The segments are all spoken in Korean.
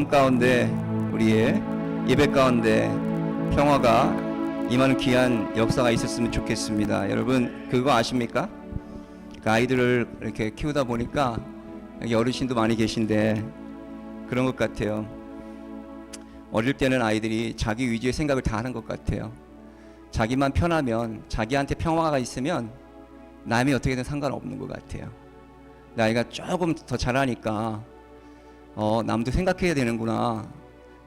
마음 가운데 우리의 예배 가운데 평화가 임하는 귀한 역사가 있었으면 좋겠습니다. 여러분 그거 아십니까? 그 아이들을 이렇게 키우다 보니까 여기 어르신도 많이 계신데 그런 것 같아요. 어릴 때는 아이들이 자기 위주의 생각을 다 하는 것 같아요. 자기만 편하면, 자기한테 평화가 있으면 남이 어떻게든 상관없는 것 같아요. 나이가 조금 더 자라니까 남도 생각해야 되는구나,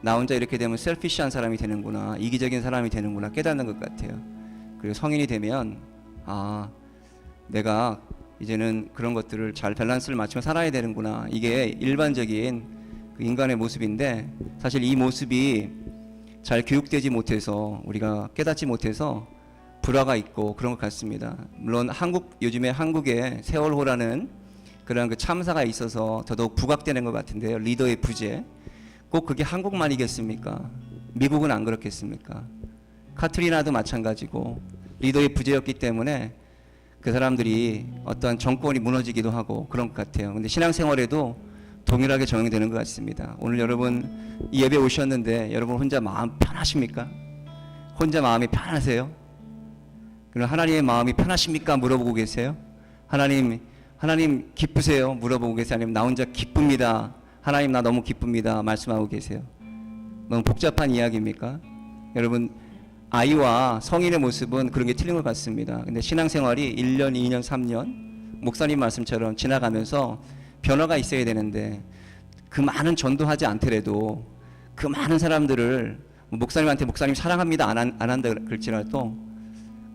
나 혼자 이렇게 되면 셀피시한 사람이 되는구나, 이기적인 사람이 되는구나 깨닫는 것 같아요. 그리고 성인이 되면 내가 이제는 그런 것들을 잘 밸런스를 맞추며 살아야 되는구나, 이게 일반적인 그 인간의 모습인데, 사실 이 모습이 잘 교육되지 못해서, 우리가 깨닫지 못해서 불화가 있고 그런 것 같습니다. 물론 요즘에 한국에 세월호라는 그런 그 참사가 있어서 더더욱 부각되는 것 같은데요. 리더의 부재. 꼭 그게 한국만이겠습니까? 미국은 안 그렇겠습니까? 카트리나도 마찬가지고 리더의 부재였기 때문에 그 사람들이 어떠한 정권이 무너지기도 하고 그런 것 같아요. 근데 신앙생활에도 동일하게 적용되는 것 같습니다. 오늘 여러분 이 예배 오셨는데 여러분 혼자 마음 편하십니까? 혼자 마음이 편하세요? 그럼 하나님의 마음이 편하십니까? 물어보고 계세요? 하나님 기쁘세요? 물어보고 계세요? 아니면 나 혼자 기쁩니다, 하나님 나 너무 기쁩니다 말씀하고 계세요? 너무 복잡한 이야기입니까? 여러분 아이와 성인의 모습은 그런 게 틀린 것 같습니다. 근데 신앙생활이 1년, 2년, 3년 목사님 말씀처럼 지나가면서 변화가 있어야 되는데, 그 많은 전도하지 않더라도 그 많은 사람들을 목사님한테 목사님 사랑합니다 안 한다 그럴지라도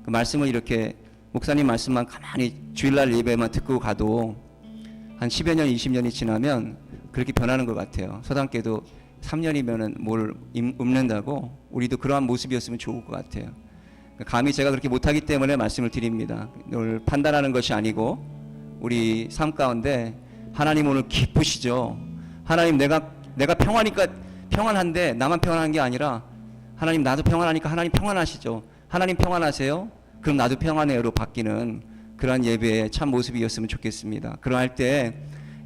그 말씀을 이렇게 목사님 말씀만 가만히 주일날 예배만 듣고 가도 한 10여 년, 20년이 지나면 그렇게 변하는 것 같아요. 서당께도 3년이면은 뭘 읊는다고, 우리도 그러한 모습이었으면 좋을 것 같아요. 감히 제가 그렇게 못하기 때문에 말씀을 드립니다. 오늘 판단하는 것이 아니고 우리 삶 가운데 하나님 오늘 기쁘시죠? 하나님 내가 평안하니까 평안한데 나만 평안한 게 아니라 하나님 나도 평안하니까 하나님 평안하시죠? 하나님 평안하세요? 그럼 나도 평안해요로 바뀌는 그러한 예배의 참 모습이었으면 좋겠습니다. 그러할 때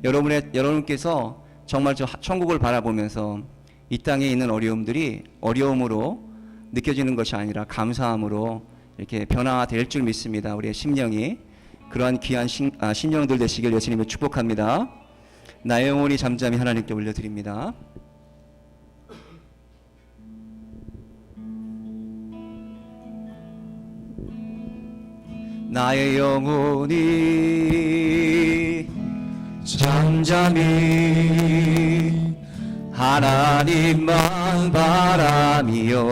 여러분께서 정말 저 천국을 바라보면서 이 땅에 있는 어려움들이 어려움으로 느껴지는 것이 아니라 감사함으로 이렇게 변화될 줄 믿습니다. 우리의 심령이 그러한 귀한 심령들 되시길 예수님을 축복합니다. 나의 영혼이 잠잠히 하나님께 올려드립니다. 나의 영혼이 잠잠히 하나님만 바라며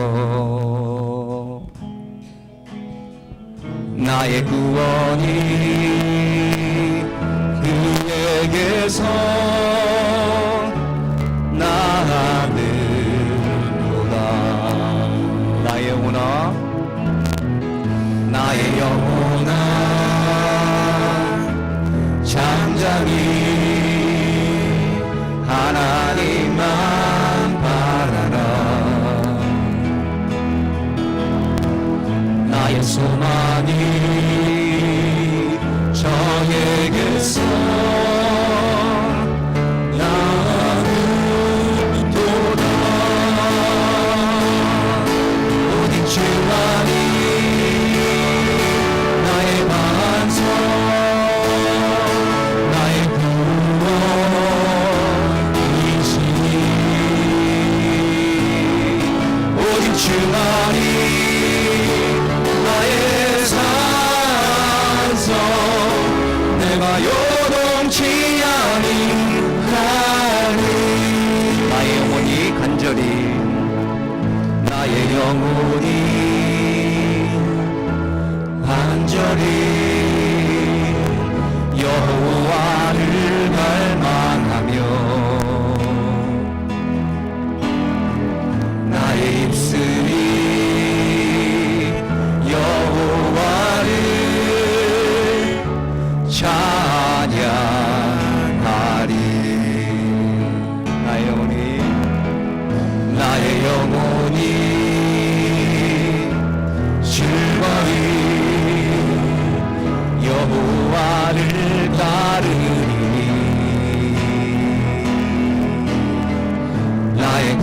나의 구원이 그에게서 나느니라. 나의 영혼아, 나의 영혼아 잠잠히 하나님만 바라라. 나의 소망이 저에게서 나느도다. 오직 주만이 나의 반석, 나의 구원이시니. 오직 주만이 나의 산성, 내가 요동치 아니하니. 나의 영혼이 간절히, 나의 영혼이 간절히 여호와를 갈망하며 나의 입술이 여호와를 찬양하리. 나의 영혼이, 나의 영혼이 즐거이 여호와를 따르니.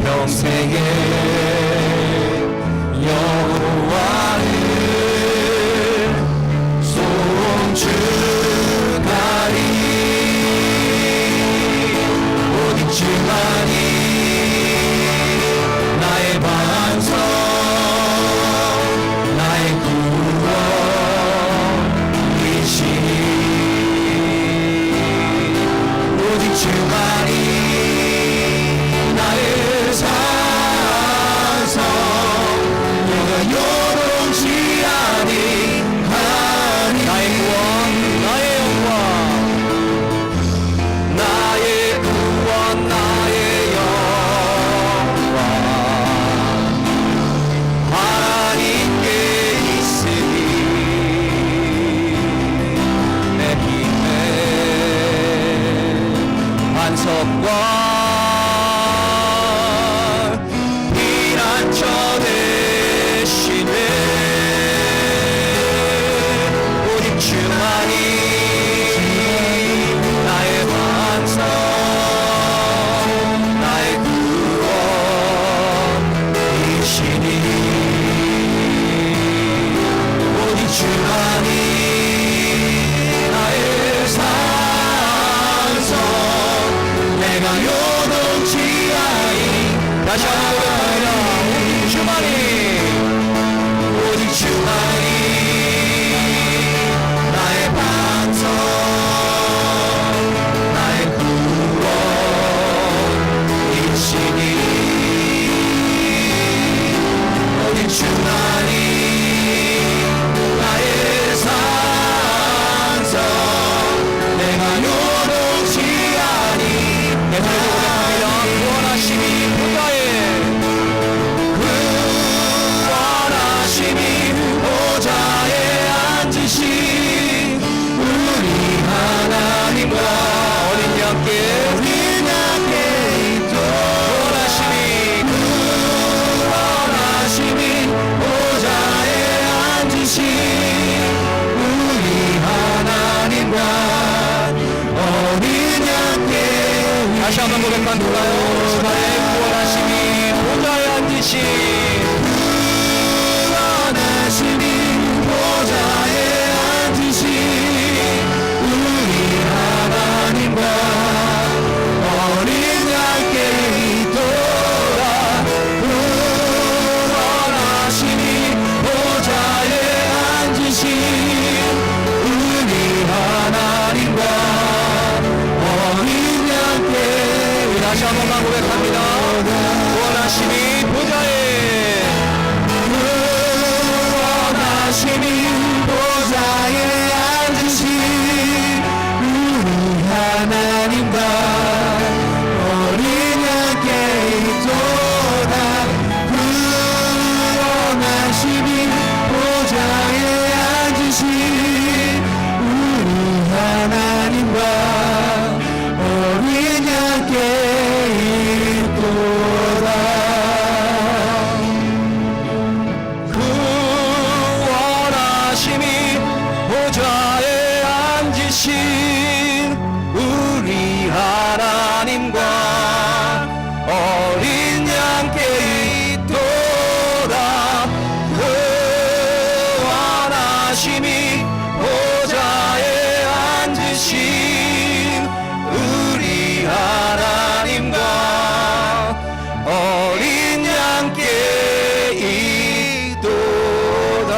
평생에 여호와를 송축하리. 오직 주만이 나의 반석, 나의 구원이시니. 오직 주만이 나의 산성, 내가 요동치 아니하니. 나의 구원, 나의 영광, 나의 구원, 나의 영광 하나님께 있으니. 내 힘의 반석과 피난처 되시네. 오직 주만이 나의 반석, 나의 구원이시니. 오직 주만이 나의 산성, 내가 요동치 아니. 다시 한번 고백합니다. 오직 주만이, 오직 주만이 나의 반석, 나의 구원이시니. 오직 주만이 나의 산성, 내가 요동치 아니. 내 노래 고백합니다. 구원하심이 보좌에, 구원하심이 보좌에 앉으신 우리 하나님과 어린 양께 구원하심이, 구원하심이 보좌에 앉으신 우리 하나님과 어린 양께. 다시 한번 고백합니다요. 나의 구원하심이 보좌에 앉으신, 구원하심이 보좌에 앉으신 우리 하나님과 어린 양께 있도다. 구원하심이 보좌에 앉으신 우리 하나님과 어린 양께. 다시 한 번만 고백합니다. 구원하심이 보좌에, 구원하심이 보좌에 앉으신 우리 하나님과 어린 양께 있도다. 구원하심이 보좌에 앉으신 우리 하나님과 어린 양께 있도다. 구원하심이 보좌에 앉으신 우리 하나님과 어린 양께 있도다. 구원하심이 보좌에 앉으신 우리 하나님과 어린 양께 있도다.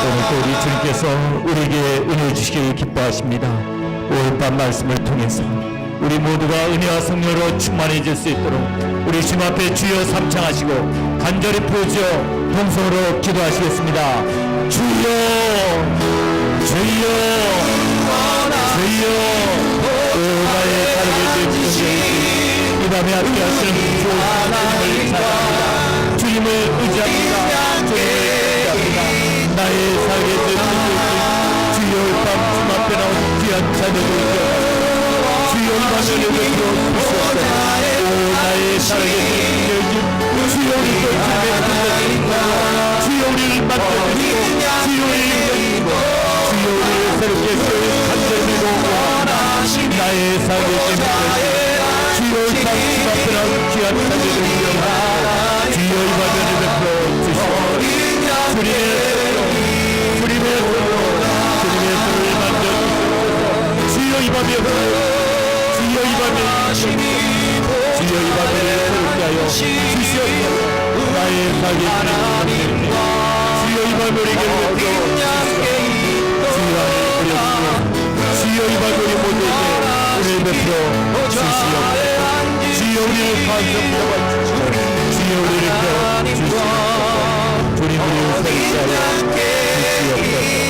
오늘 또 우리 주님께서 우리에게 은혜 주시길 기뻐하십니다. 오늘 밤 말씀을 통해서 우리 모두가 은혜와 성령으로 충만해질 수 있도록 우리 주님 앞에 주여 삼창하시고 간절히 부르짖어 동성으로 기도하시겠습니다. 주여, 주여, 주여. 오 나의 다르게 되주시니 이 밤에 함께 하시는 주 하나님을 찬양합니다. 주님을 의지합니다. 주님을 의지합니다. 나의 살게 된 주여 밤 주님 앞에 나온 귀한 자녀들 주여 이 밤에 내게 들어오시옵소서. 오 나의 살게 된 주여 우리를 주여 우리를 만져주시고 주여 우리를 주여 우리를 새롭게 간절히고 나의 살게 된 주여 참 주님 앞에 나온 귀한 자녀들 밤에 주여 이 밤에 주여 이 밤에 새롭게 하여 주시옵소서. 나의 살게 하나님과 주여 이 밤에 우리에게 주여 이 밤에 우리 모두에게 은혜 베풀어 주시옵소서. 주여 우리를 간섭하여 주여 우리를 펴주시옵소서. 주님 우리를 새롭게 하여 주시옵소서.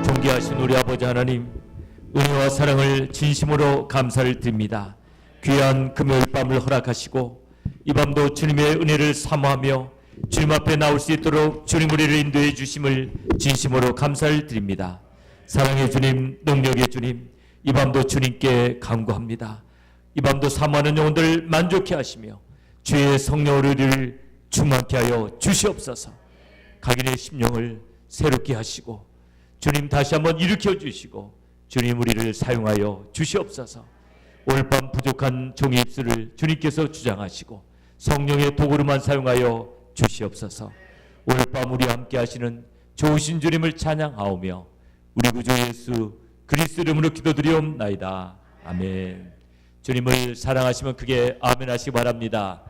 존귀하신 우리 아버지 하나님, 은혜와 사랑을 진심으로 감사를 드립니다. 귀한 금요일 밤을 허락하시고 이 밤도 주님의 은혜를 사모하며 주님 앞에 나올 수 있도록 주님 우리를 인도해 주심을 진심으로 감사를 드립니다. 사랑의 주님, 능력의 주님, 이 밤도 주님께 간구합니다. 이 밤도 사모하는 영혼들을 만족해 하시며 주의 성령으로 우리를 충만케 하여 주시옵소서. 각인의 심령을 새롭게 하시고 주님 다시 한번 일으켜 주시고 주님 우리를 사용하여 주시옵소서. 오늘 밤 부족한 종의 입술을 주님께서 주장하시고 성령의 도구로만 사용하여 주시옵소서. 오늘 밤 우리와 함께 하시는 좋으신 주님을 찬양하오며 우리 구주 예수 그리스도 이름으로 기도드리옵나이다. 아멘. 주님을 사랑하시면 크게 아멘 하시기 바랍니다.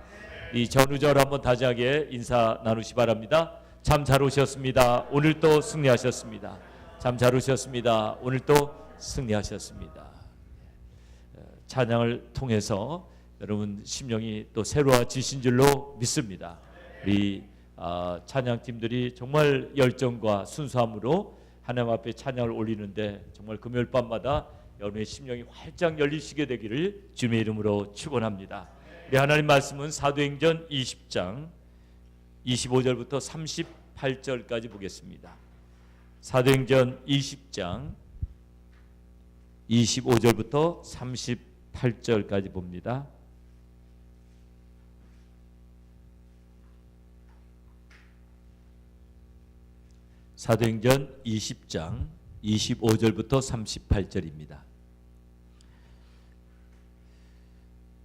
이 전우절 한번 다지하게 인사 나누시 바랍니다. 참 잘 오셨습니다. 오늘 또 승리하셨습니다. 참 잘 오셨습니다. 오늘 또 승리하셨습니다. 찬양을 통해서 여러분 심령이 또 새로워지신 줄로 믿습니다. 우리 찬양팀들이 정말 열정과 순수함으로 하나님 앞에 찬양을 올리는데 정말 금요일 밤마다 여러분의 심령이 활짝 열리시게 되기를 주님의 이름으로 축원합니다. 우리 하나님 말씀은 사도행전 20장 25절부터 38절까지 보겠습니다. 사도행전 20장 25절부터 38절까지 봅니다. 사도행전 20장 25절부터 38절입니다.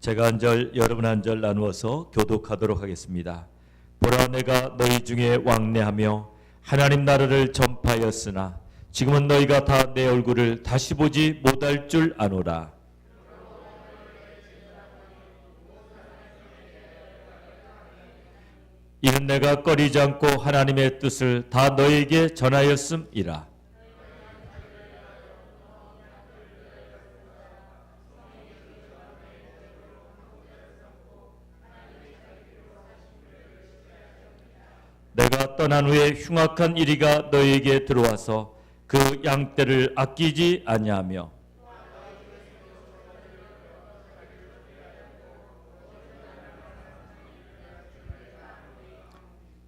제가 한 절, 여러분 한 절 나누어서 교독하도록 하겠습니다. 보라, 내가 너희 중에 왕래하며 하나님 나라를 전파하였으나 지금은 너희가 다 내 얼굴을 다시 보지 못할 줄 아노라. 이는 내가 꺼리지 않고 하나님의 뜻을 다 너희에게 전하였음이라. 내가 떠난 후에 흉악한 이리가 너희에게 들어와서 그 양떼를 아끼지 아니하며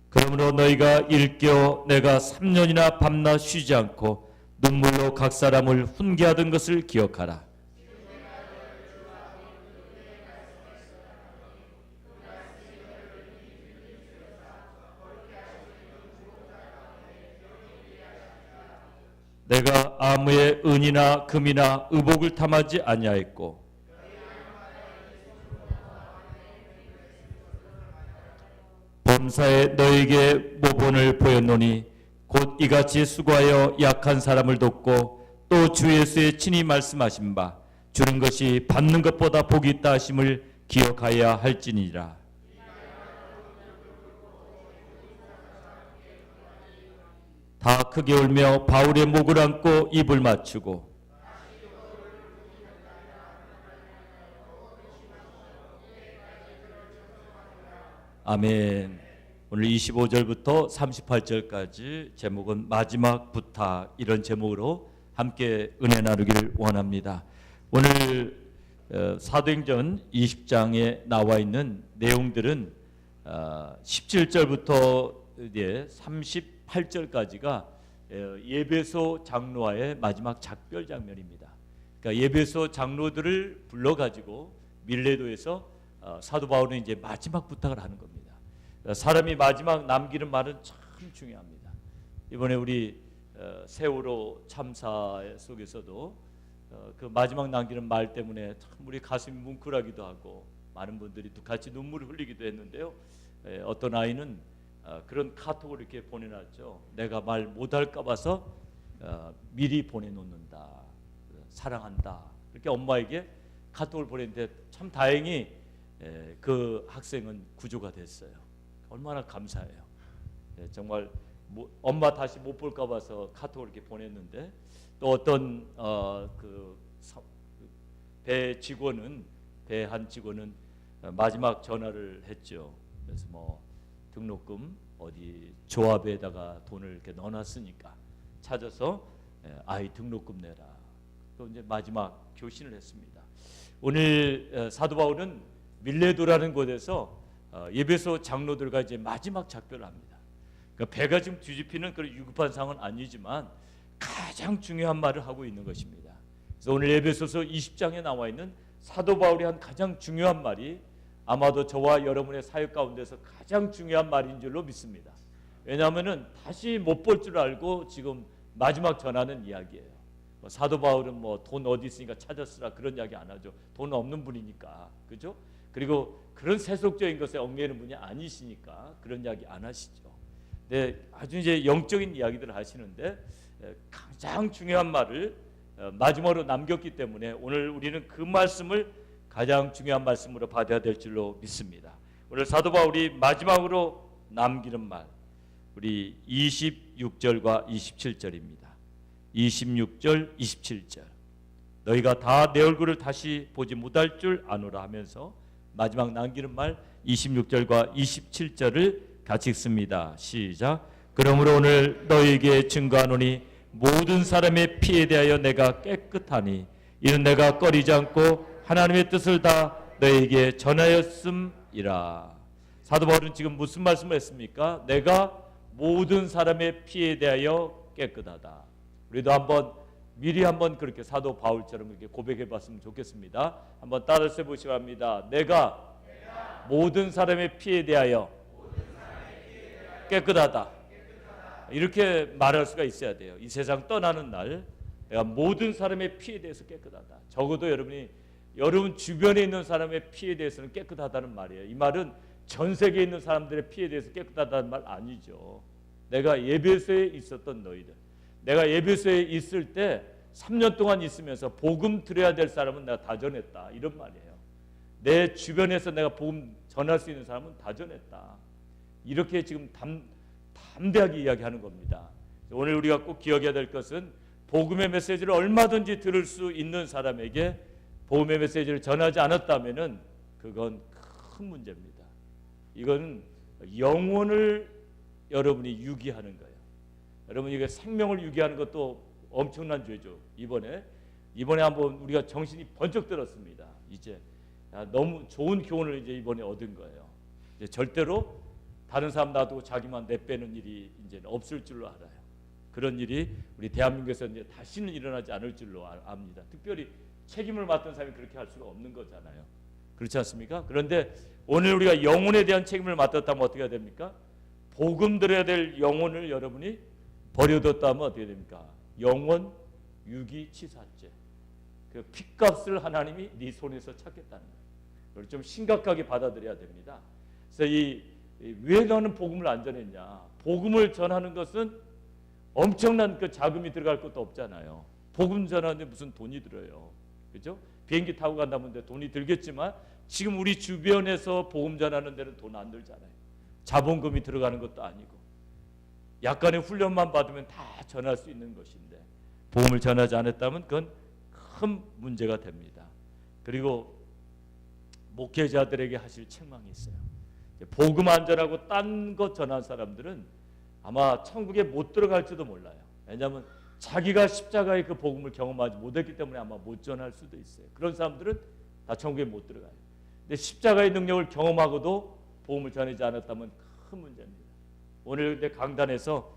그러므로 너희가 일깨어 내가 3년이나 밤낮 쉬지 않고 눈물로 각 사람을 훈계하던 것을 기억하라. 내가 아무의 은이나 금이나 의복을 탐하지 아니하였고 범사에 너에게 모본을 보였노니 곧 이같이 수고하여 약한 사람을 돕고 또 주 예수의 친히 말씀하신 바 주는 것이 받는 것보다 복이 있다 하심을 기억하여야 할지니라. 다 크게 울며 바울의 목을 안고 입을 맞추고 아멘. 오늘 25절부터 38절까지 제목은 마지막 부탁, 이런 제목으로 함께 은혜 나누기를 원합니다. 오늘 사도행전 20장에 나와 있는 내용들은 17절부터 이제 38절까지가 예배소 장로와의 마지막 작별 장면입니다. 그러니까 예배소 장로들을 불러가지고 밀레도에서 사도 바울은 이제 마지막 부탁을 하는 겁니다. 사람이 마지막 남기는 말은 참 중요합니다. 이번에 우리 세월호 참사 속에서도 그 마지막 남기는 말 때문에 참 우리 가슴이 뭉클하기도 하고 많은 분들이 또 같이 눈물을 흘리기도 했는데요. 어떤 아이는 그런 카톡을 이렇게 보내놨죠. 내가 말 못할까 봐서 미리 보내놓는다, 사랑한다, 이렇게 엄마에게 카톡을 보냈는데 참 다행히 그 학생은 구조가 됐어요. 얼마나 감사해요. 정말 엄마 다시 못 볼까 봐서 카톡을 이렇게 보냈는데, 또 어떤 배 한 직원은 마지막 전화를 했죠. 그래서 뭐 등록금 어디 조합에다가 돈을 이렇게 넣어놨으니까 찾아서 아이 등록금 내라. 또 이제 마지막 교신을 했습니다. 오늘 사도 바울은 밀레도라는 곳에서 예배소 장로들과 이제 마지막 작별을 합니다. 그러니까 배가 지금 뒤집히는 그런 유급한 상황은 아니지만 가장 중요한 말을 하고 있는 것입니다. 그래서 오늘 예배소서 20장에 나와 있는 사도 바울이 한 가장 중요한 말이 아마도 저와 여러분의 사역 가운데서 가장 중요한 말인 줄로 믿습니다. 왜냐하면은 다시 못 볼 줄 알고 지금 마지막 전하는 이야기예요. 사도 바울은 뭐 돈 어디 있으니까 찾았으라 그런 이야기 안 하죠. 돈 없는 분이니까, 그죠? 그리고 그런 세속적인 것에 얽매이는 분이 아니시니까 그런 이야기 안 하시죠. 네, 아주 이제 영적인 이야기들을 하시는데 가장 중요한 말을 마지막으로 남겼기 때문에 오늘 우리는 그 말씀을 가장 중요한 말씀으로 받아야 될 줄로 믿습니다. 오늘 사도 바울이 마지막으로 남기는 말, 우리 26절과 27절입니다. 26절, 27절. 너희가 다 내 얼굴을 다시 보지 못할 줄 아노라 하면서 마지막 남기는 말 26절과 27절을 같이 읽습니다. 시작. 그러므로 오늘 너희에게 증거하노니 모든 사람의 피에 대하여 내가 깨끗하니 이는 내가 꺼리지 않고 하나님의 뜻을 다 너희에게 전하였음이라. 사도 바울은 지금 무슨 말씀을 했습니까? 내가 모든 사람의 피에 대하여 깨끗하다. 우리도 미리 한번 그렇게 사도 바울처럼 그렇게 고백해 봤으면 좋겠습니다. 한번 따라서 보시기 바랍니다. 내가 모든 사람의 피에 대하여 깨끗하다. 이렇게 말할 수가 있어야 돼요. 이 세상 떠나는 날 내가 모든 사람의 피에 대해서 깨끗하다. 적어도 여러분 주변에 있는 사람의 피에 대해서는 깨끗하다는 말이에요. 이 말은 전 세계에 있는 사람들의 피에 대해서 깨끗하다는 말 아니죠. 내가 예배소에 있었던 너희들, 내가 예배소에 있을 때 3년 동안 있으면서 복음 들어야 될 사람은 내가 다 전했다, 이런 말이에요. 내 주변에서 내가 복음 전할 수 있는 사람은 다 전했다. 이렇게 지금 담대하게 이야기하는 겁니다. 오늘 우리가 꼭 기억해야 될 것은 복음의 메시지를 얼마든지 들을 수 있는 사람에게 복음의 메시지를 전하지 않았다면은 그건 큰 문제입니다. 이건 영혼을 여러분이 유기하는 거예요. 여러분, 이게 생명을 유기하는 것도 엄청난 죄죠. 이번에 한번 우리가 정신이 번쩍 들었습니다. 이제 너무 좋은 교훈을 이제 이번에 얻은 거예요. 이제 절대로 다른 사람 놔두고 자기만 내빼는 일이 이제 없을 줄로 알아요. 그런 일이 우리 대한민국에서 이제 다시는 일어나지 않을 줄로 압니다. 특별히 책임을 맡은 사람이 그렇게 할 수가 없는 거잖아요. 그렇지 않습니까? 그런데 오늘 우리가 영혼에 대한 책임을 맡았다면 어떻게 해야 됩니까? 복음 들어야 될 영혼을 여러분이 버려뒀다면 어떻게 됩니까? 영혼 유기치사죄. 그 핏값을 하나님이 네 손에서 찾겠다는 거예요. 그걸 좀 심각하게 받아들여야 됩니다. 그래서 왜 너는 복음을 안 전했냐? 복음을 전하는 것은 엄청난 그 자금이 들어갈 것도 없잖아요. 복음 전하는데 무슨 돈이 들어요, 그렇죠? 비행기 타고 간다면 돈이 들겠지만 지금 우리 주변에서 복음 전하는 데는 돈 안 들잖아요. 자본금이 들어가는 것도 아니고 약간의 훈련만 받으면 다 전할 수 있는 것인데 복음을 전하지 않았다면 그건 큰 문제가 됩니다. 그리고 목회자들에게 하실 책망이 있어요. 복음 안 전하고 딴 것 전한 사람들은 아마 천국에 못 들어갈지도 몰라요. 왜냐하면 자기가 십자가의 그 복음을 경험하지 못했기 때문에 아마 못 전할 수도 있어요. 그런 사람들은 다 천국에 못 들어가요. 근데 십자가의 능력을 경험하고도 복음을 전하지 않았다면 큰 문제입니다. 오늘 근데 강단에서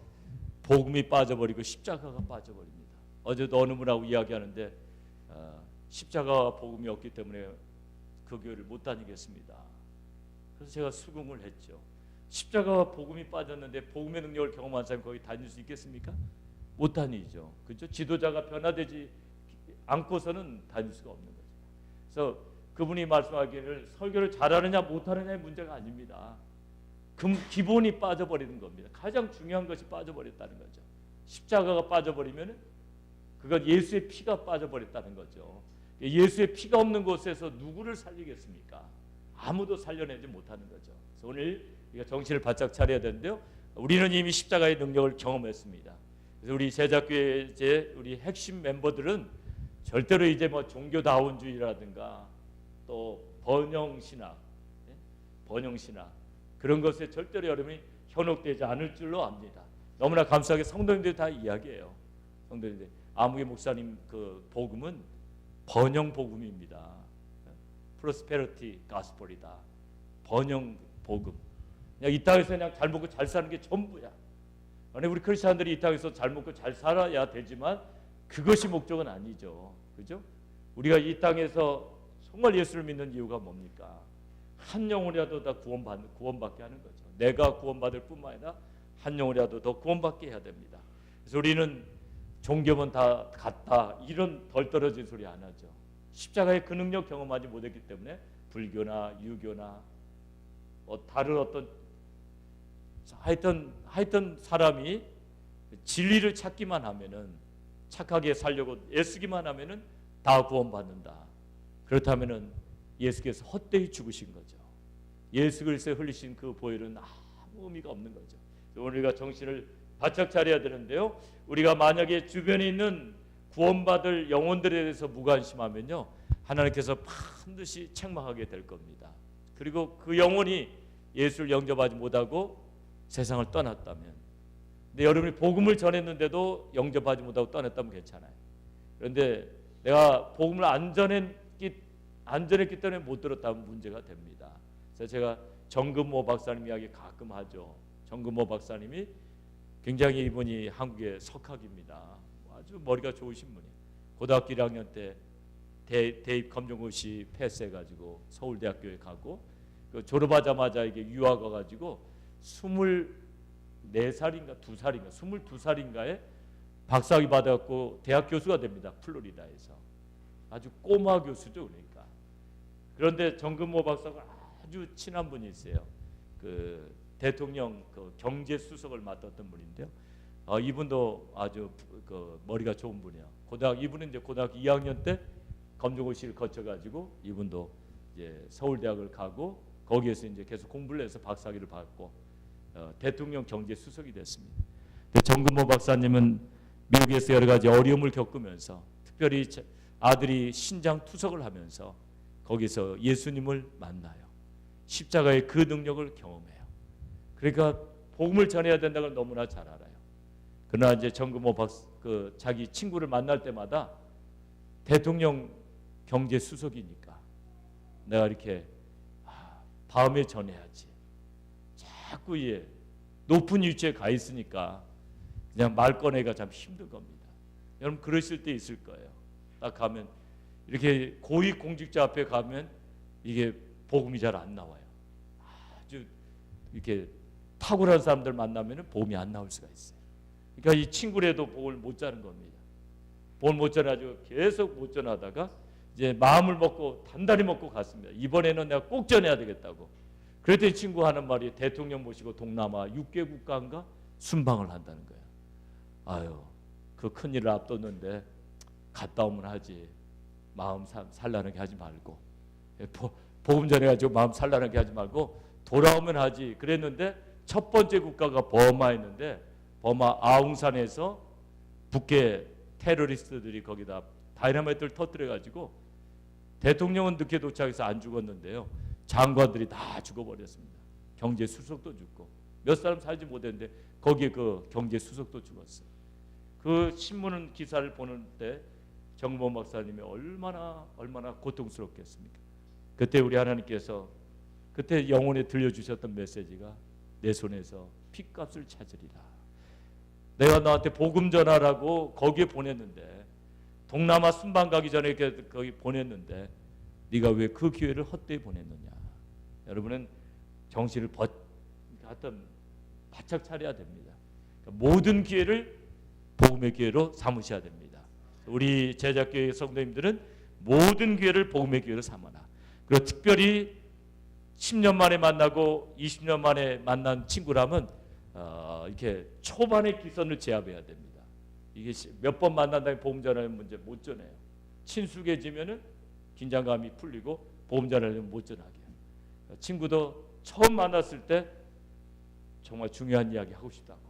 복음이 빠져버리고 십자가가 빠져버립니다. 어제도 어느 분하고 이야기하는데 십자가 복음이 없기 때문에 그 교회를 못 다니겠습니다. 그래서 제가 수긍을 했죠. 십자가 복음이 빠졌는데 복음의 능력을 경험한 사람이 거기 다닐 수 있겠습니까? 못 다니죠. 그렇죠? 지도자가 변화되지 않고서는 다닐 수가 없는 거죠. 그래서 그분이 말씀하기를 설교를 잘하느냐 못하느냐의 문제가 아닙니다. 기본이 빠져버리는 겁니다. 가장 중요한 것이 빠져버렸다는 거죠. 십자가가 빠져버리면 그건 예수의 피가 빠져버렸다는 거죠. 예수의 피가 없는 곳에서 누구를 살리겠습니까? 아무도 살려내지 못하는 거죠. 그래서 오늘 우리가 정신을 바짝 차려야 되는데요. 우리는 이미 십자가의 능력을 경험했습니다. 그래서 우리 제자교회 이제 우리 핵심 멤버들은 절대로 이제 뭐 종교다원주의라든가 또 번영신학 그런 것에 절대로 여러분이 현혹되지 않을 줄로 압니다. 너무나 감사하게 성도님들이 다 이야기해요. 성도님들 아무개 목사님 그 복음은 번영 복음입니다. 프로스페리티 가스펠이다. 번영 복음. 그냥 이 땅에서 그냥 잘 먹고 잘 사는 게 전부야. 아니 우리 크리스천들이 이 땅에서 잘 먹고 잘 살아야 되지만 그것이 목적은 아니죠. 그죠? 우리가 이 땅에서 정말 예수를 믿는 이유가 뭡니까? 한 영혼이라도 다 구원받게 하는 거죠. 내가 구원받을 뿐만 아니라 한 영혼이라도 더 구원받게 해야 됩니다. 그래서 우리는 종교면 다 같다 이런 덜 떨어진 소리 안 하죠. 십자가의 그 능력 경험하지 못했기 때문에 불교나 유교나 다른 어떤 하여튼 사람이 진리를 찾기만 하면은 착하게 살려고 애쓰기만 하면은 다 구원받는다. 그렇다면은 예수께서 헛되이 죽으신 거죠. 예수 그리스도의 흘리신 그 보혈은 아무 의미가 없는 거죠. 오늘 우리가 정신을 바짝 차려야 되는데요. 우리가 만약에 주변에 있는 구원받을 영혼들에 대해서 무관심하면요, 하나님께서 반드시 책망하게 될 겁니다. 그리고 그 영혼이 예수를 영접하지 못하고 세상을 떠났다면, 근데 여러분이 복음을 전했는데도 영접하지 못하고 떠났다면 괜찮아요. 그런데 내가 복음을 안 전했기 때문에 못 들었다면 문제가 됩니다. 그래서 제가 정금모 박사님 이야기 가끔 하죠. 정금모 박사님이 굉장히 이분이 한국의 석학입니다. 아주 머리가 좋으신 분이에요. 고등학교 1학년 때 대입 검정고시 패스해가지고 서울대학교에 가고 그 졸업하자마자 이게 유학 와가지고 24살인가 2살인가 22살인가에 박사학위 받아갖고 대학 교수가 됩니다. 플로리다에서. 아주 꼬마 교수죠. 그러니까. 그런데 정금모 박사가 아주 친한 분이 있어요. 그 대통령 그 경제 수석을 맡았던 분인데요. 이분도 아주 그 머리가 좋은 분이에요. 이분은 이제 고등학교 2학년 때 검정고시를 거쳐가지고 이분도 이제 서울대학을 가고 거기에서 이제 계속 공부를 해서 박사학위를 받고 대통령 경제 수석이 됐습니다. 정금모 박사님은 미국에서 여러 가지 어려움을 겪으면서 특별히 아들이 신장 투석을 하면서 거기서 예수님을 만나요. 십자가의 그 능력을 경험해요. 그러니까 복음을 전해야 된다는 걸 너무나 잘 알아요. 그러나 이제 정금모 자기 친구를 만날 때마다 대통령 경제 수석이니까 내가 이렇게 다음에 전해야지. 자꾸 높은 위치에 가 있으니까 그냥 말 꺼내기가 참 힘든 겁니다. 여러분 그러실 때 있을 거예요. 딱 가면 이렇게 고위 공직자 앞에 가면 이게 복음이 잘 안 나와요. 아주 이렇게 탁월한 사람들 만나면 복음이 안 나올 수가 있어요. 그러니까 이 친구라도 복을 못 자는 겁니다. 복을 못 전하죠. 계속 못 전하다가 이제 마음을 먹고 단단히 먹고 갔습니다. 이번에는 내가 꼭 전해야 되겠다고. 그랬더니 친구 하는 말이 대통령 모시고 동남아 6개 국가인가 순방을 한다는 거예요. 아유, 그 큰일을 앞뒀는데 갔다 오면 하지. 마음 산란하게 하지 말고 복음 전해가지고 마음 산란하게 하지 말고 돌아오면 하지. 그랬는데 첫 번째 국가가 버마였는데 버마 아웅산에서 북계 테러리스트들이 거기다 다이너마이트를 터뜨려가지고 대통령은 늦게 도착해서 안 죽었는데요. 장관들이 다 죽어버렸습니다. 경제 수석도 죽고 몇 사람 살지 못했는데 거기에 그 경제 수석도 죽었어요. 그 신문 기사를 보는 때 정모 박사님이 얼마나 고통스럽겠습니까? 그때 우리 하나님께서 그때 영혼에 들려주셨던 메시지가 내 손에서 핏값을 찾으리라. 내가 너한테 복음 전하라고 거기에 보냈는데 동남아 순방 가기 전에 거기 보냈는데 네가 왜 그 기회를 헛되이 보냈느냐. 여러분은 정신을 바짝 차려야 됩니다. 그러니까 모든 기회를 복음의 기회로 삼으셔야 됩니다. 우리 제자교회 성도님들은 모든 기회를 복음의 기회로 삼아라. 그리고 특별히 10년 만에 만나고 20년 만에 만난 친구라면 이렇게 초반의 기선을 제압해야 됩니다. 이게 몇 번 만난 다음에 보험 전화하면 문제 못 전해요. 친숙해지면은 긴장감이 풀리고 보험 전화하면 못 전하게 해요. 친구도 처음 만났을 때 정말 중요한 이야기 하고 싶다고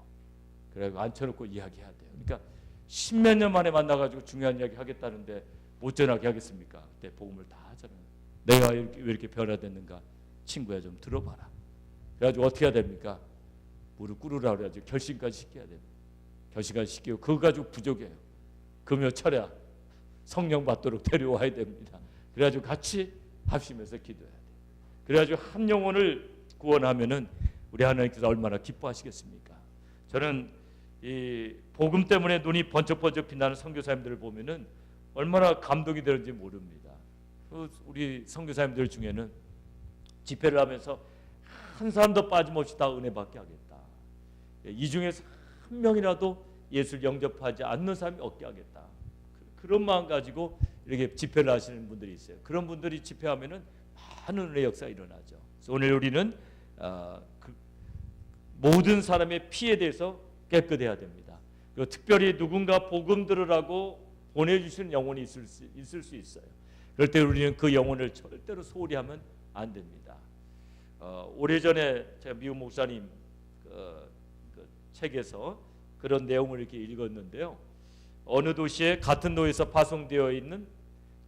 그래가지고 앉혀놓고 이야기해야 돼요. 그러니까 십몇 년 만에 만나가지고 중요한 이야기 하겠다는데 못 전하게 하겠습니까? 그때 복음을 다 하잖아요. 내가 왜 이렇게 변화됐는가? 친구야 좀 들어봐라. 그래가지고 어떻게 해야 됩니까? 무릎 꿇으라 그래가지고 결심까지 시켜야 됩니다. 결심까지 시키고 그거 가지고 부족해요. 금요 철야 성령 받도록 데려와야 됩니다. 그래가지고 같이 합심해서 기도해야 돼요. 그래가지고 한 영혼을 구원하면은 우리 하나님께서 얼마나 기뻐하시겠습니까? 저는 이 복음 때문에 눈이 번쩍번쩍 빛나는 선교사님들을 보면은 얼마나 감동이 되는지 모릅니다. 우리 선교사님들 중에는 집회를 하면서 한 사람도 빠짐없이 다 은혜 받게 하겠다. 이 중에서 한 명이라도 예수를 영접하지 않는 사람이 없게 하겠다. 그런 마음 가지고 이렇게 집회를 하시는 분들이 있어요. 그런 분들이 집회하면은 많은 은혜 역사가 일어나죠. 그래서 오늘 우리는 모든 사람의 피에 대해서 깨끗해야 됩니다. 그리고 특별히 누군가 복음 들으라고 보내주시는 영혼이 있을 수 있어요. 그럴 때 우리는 그 영혼을 절대로 소홀히 하면 안 됩니다. 오래전에 제가 미국 목사님 그 책에서 그런 내용을 이렇게 읽었는데요. 어느 도시에 같은 도에서 파송되어 있는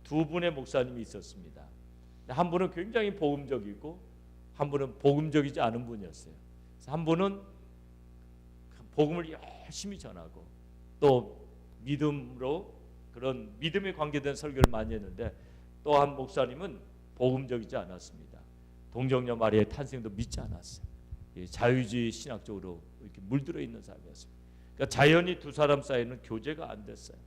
두 분의 목사님이 있었습니다. 한 분은 굉장히 복음적이고 한 분은 복음적이지 않은 분이었어요. 그래서 한 분은 복음을 열심히 전하고 또 믿음으로 그런 믿음에 관계된 설교를 많이 했는데 또 한 목사님은 복음적이지 않았습니다. 동정녀 마리아의 탄생도 믿지 않았어요. 자유주의 신학적으로 이렇게 물들어 있는 사람이었습니다. 그러니까 자연히 두 사람 사이는 교제가 안 됐어요.